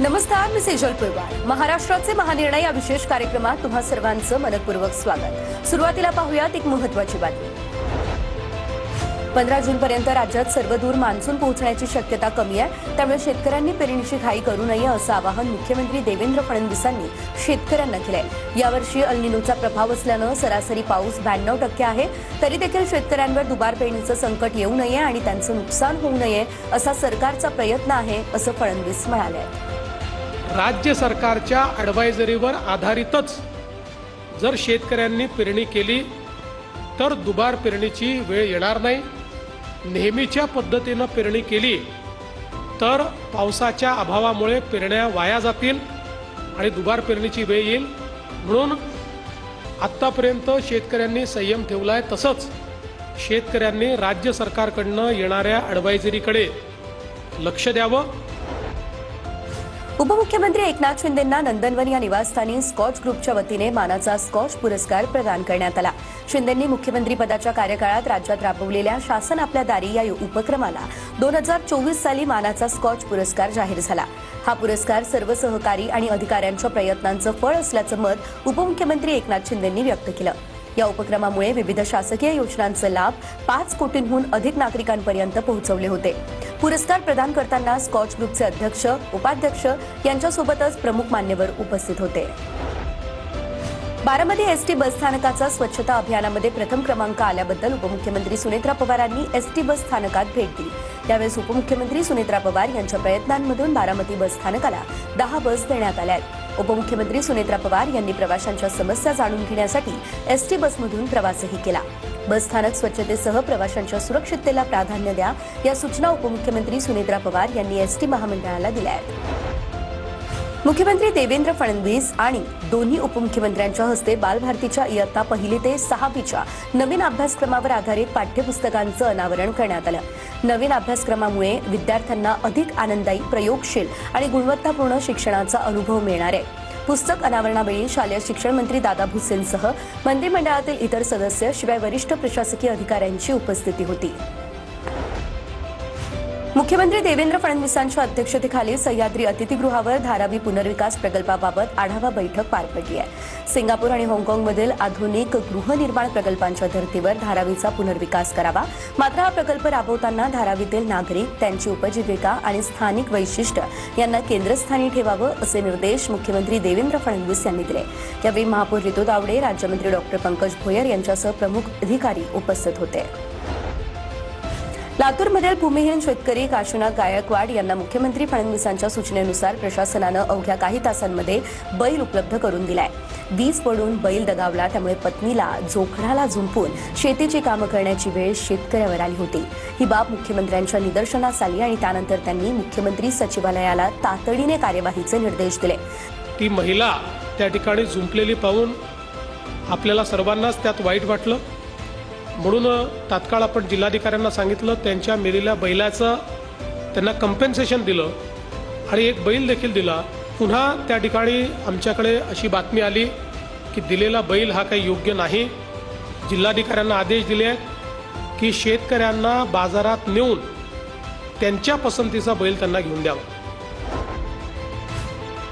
नमस्कार, मी सेजल पुरवार. महाराष्ट्राचे महानिर्णय या विशेष कार्यक्रमात तुम्हा सर्वांचं मनपूर्वक स्वागत. सुरुवातीला पाहूयात एक महत्त्वाची बातमी. 15 जूनपर्यंत राज्यात सर्वदूर मान्सून पोहोचण्याची शक्यता कमी आहे. त्यामुळे शेतकऱ्यांनी पेरणीची घाई करू नये असं आवाहन मुख्यमंत्री देवेंद्र फडणवीसांनी शेतकऱ्यांना केलंय. यावर्षी अल निनोचा प्रभाव असल्यानं सरासरी पाऊस 92% आहे. तरी देखील शेतकऱ्यांवर दुबार पेरणीचं संकट येऊ नये आणि त्यांचं नुकसान होऊ नये असा सरकारचा प्रयत्न आहे असं फडणवीस म्हणाले. राज्य सरकारच्या ॲडवायझरीवर आधारितच जर शेतकऱ्यांनी पेरणी केली तर दुबार पेरणीची वेळ येणार नाही. नेहमीच्या पद्धतीनं पेरणी केली तर पावसाच्या अभावामुळे पेरण्या वाया जातील आणि दुबार पेरणीची वेळ येईल. म्हणून आत्तापर्यंत शेतकऱ्यांनी संयम ठेवला आहे. तसंच शेतकऱ्यांनी राज्य सरकारकडनं येणाऱ्या ॲडवायझरीकडे लक्ष द्यावं. उपमुख्यमंत्री एकनाथ शिंदेंना नंदनवन या निवासस्थानी स्कॉच ग्रुपच्या वतीने मानाचा स्कॉच पुरस्कार प्रदान करण्यात आला. शिंदेंनी मुख्यमंत्री पदाच्या कार्यकाळात राज्यात राबवलेल्या शासन आपल्या दारी या उपक्रमाला 2024 साली मानाचा स्कॉच पुरस्कार जाहीर झाला. हा पुरस्कार सर्व सहकारी आणि अधिकाऱ्यांच्या प्रयत्नांचं फळ असल्याचं मत उपमुख्यमंत्री एकनाथ शिंदेंनी व्यक्त केलं. या उपक्रमामुळे विविध शासकीय योजनांचे लाभ 5 कोटींहून अधिक नागरिकांपर्यंत पोहोचवले होते. पुरस्कार प्रदान करताना स्कॉच ग्रुपचे अध्यक्ष, उपाध्यक्ष यांच्यासोबतच प्रमुख मान्यवर उपस्थित होते. बारामती एसटी बसस्थानकाचा स्वच्छता अभियानामध्ये प्रथम क्रमांक आल्याबद्दल उपमुख्यमंत्री सुनेत्रा पवारांनी एसटी बसस्थानकात भेट दिली. त्यावेळेस उपमुख्यमंत्री सुनेत्रा पवार यांच्या प्रयत्नांमधून बारामती बसस्थानकाला 10 बस देण्यात आल्या आहेत. उपमुख्यमंत्री सुनेत्रा पवार यांनी प्रवाशांच्या समस्या जाणून घेण्यासाठी एसटी बसमधून प्रवासही केला. बसस्थानक स्वच्छतेसह प्रवाशांच्या सुरक्षिततेला प्राधान्य द्या या सूचना उपमुख्यमंत्री सुनेत्रा पवार यांनी एसटी महामंडळाला दिल्या आहेत. मुख्यमंत्री देवेंद्र फडणवीस आणि दोन्ही उपमुख्यमंत्र्यांच्या हस्ते बालभारतीच्या इयत्ता 1 ते 6वीच्या नवीन अभ्यासक्रमावर आधारित पाठ्यपुस्तकांचं अनावरण करण्यात आलं. नवीन अभ्यासक्रमामुळे विद्यार्थ्यांना अधिक आनंददायी, प्रयोगशील आणि गुणवत्तापूर्ण शिक्षणाचा अनुभव मिळणार आहे. पुस्तक अनावरणावेळी शालेय शिक्षण मंत्री दादा भुसेंसह मंत्रिमंडळातील इतर सदस्य शिवाय वरिष्ठ प्रशासकीय अधिकाऱ्यांची उपस्थिती होती. मुख्यमंत्री देवेंद्र फडणवीसांच्या अध्यक्षतेखाली सह्याद्री अतिथीगृहावर धारावी पुनर्विकास प्रकल्पाबाबत आढावा बैठक पार पडली आहे. सिंगापूर आणि हाँगकाँगमधील आधुनिक गृहनिर्माण प्रकल्पांच्या धर्तीवर धारावीचा पुनर्विकास करावा. मात्र हा प्रकल्प राबवताना धारावीतील नागरिक, त्यांची उपजीविका आणि स्थानिक वैशिष्ट्य यांना केंद्रस्थानी ठेवावं असे निर्देश मुख्यमंत्री देवेंद्र फडणवीस यांनी दिले. यावेळी महापौर रितू दावडे, राज्यमंत्री डॉक्टर पंकज भोयर यांच्यासह प्रमुख अधिकारी उपस्थित होते. लातूरमधील भूमिहीन शेतकरी काशीनाथ गायकवाड यांना मुख्यमंत्री फडणवीसांच्या सूचनेनुसार प्रशासनानं अवघ्या काही तासांमध्ये बैल उपलब्ध करून दिलाय. वीज पडून बैल दगावला, त्यामुळे पत्नीला जोखडाला झुंपून शेतीची कामं करण्याची वेळ शेतकऱ्यावर आली होती. ही बाब मुख्यमंत्र्यांच्या निदर्शनास आली आणि त्यानंतर त्यांनी मुख्यमंत्री सचिवालयाला तातडीने कार्यवाहीचे निर्देश दिले. ती महिला त्या ठिकाणी झुंपलेली पाहून आपल्याला सर्वांनाच त्यात वाईट वाटलं. म्हणून तात्काळ आपण जिल्हाधिकाऱ्यांना सांगितलं, त्यांच्या मेलेल्या बैलाचं त्यांना कंपेन्सेशन दिलं आणि एक बैल देखील दिला. पुन्हा त्या ठिकाणी आमच्याकडे अशी बातमी आली की दिलेला बैल हा काही योग्य नाही. जिल्हाधिकाऱ्यांना आदेश दिले आहेत की शेतकऱ्यांना बाजारात नेऊन त्यांच्या पसंतीचा बैल त्यांना घेऊन द्यावा.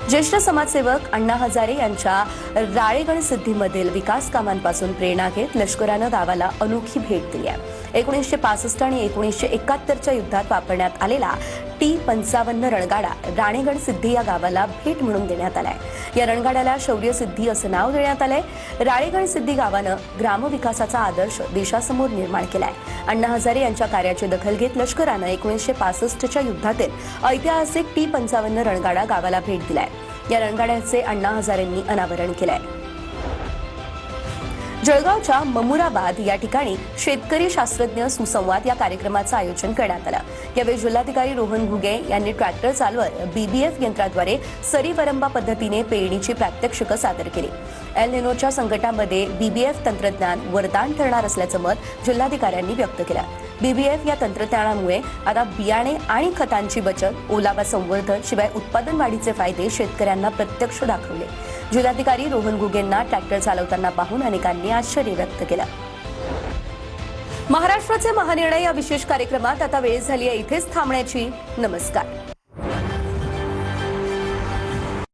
ज्येष्ठ समाजसेवक अण्णा हजारे यांच्या राळेगणसिद्धीमधील विकास कामांपासून प्रेरणा घेत लष्करानं गावाला अनोखी भेट दिली आहे. 1965 आणि 1971च्या युद्धात वापरण्यात आलेला T-55 रणगाडा राळेगणसिद्धी या गावाला भेट म्हणून देण्यात आलाय. या रणगाड्याला शौर्यसिद्धी असं नाव देण्यात आलंय. राळेगणसिद्धी गावानं ग्रामविकासाचा आदर्श देशासमोर निर्माण केलाय. अण्णा हजारे यांच्या कार्याची दखल घेत लष्करानं 1965च्या युद्धातील ऐतिहासिक T-55 रणगाडा गावाला भेट दिलाय. या रणगाड्याचे अण्णा हजारेंनी अनावरण केलंय. जळगावच्या ममुराबाद या ठिकाणी शेतकरी शास्त्रज्ञ सुसंवाद या कार्यक्रमाचं आयोजन करण्यात आलं. यावेळी जिल्हाधिकारी रोहन घुगे यांनी ट्रॅक्टर चालवर BBF यंत्राद्वारे सरी वरंबा पद्धतीने पेरणीची प्रात्यक्षिकं सादर केली. एल निनोच्या संकटामध्ये BBF तंत्रज्ञान वरदान ठरणार असल्याचं मत जिल्हाधिकाऱ्यांनी व्यक्त केलं. BBF या तंत्रज्ञानामुळे आता बियाणे आणि खतांची बचत, ओलावा संवर्धन शिवाय उत्पादन वाढीचे फायदे शेतकऱ्यांना प्रत्यक्ष दाखवले. जिल्हाधिकारी रोहन घुगेंना ट्रॅक्टर चालवताना पाहून अनेकांनी आश्चर्य व्यक्त केलं. महाराष्ट्राचे महानिर्णय या विशेष कार्यक्रमात आता वेळ झाली आहे इथेच थांबण्याची. नमस्कार.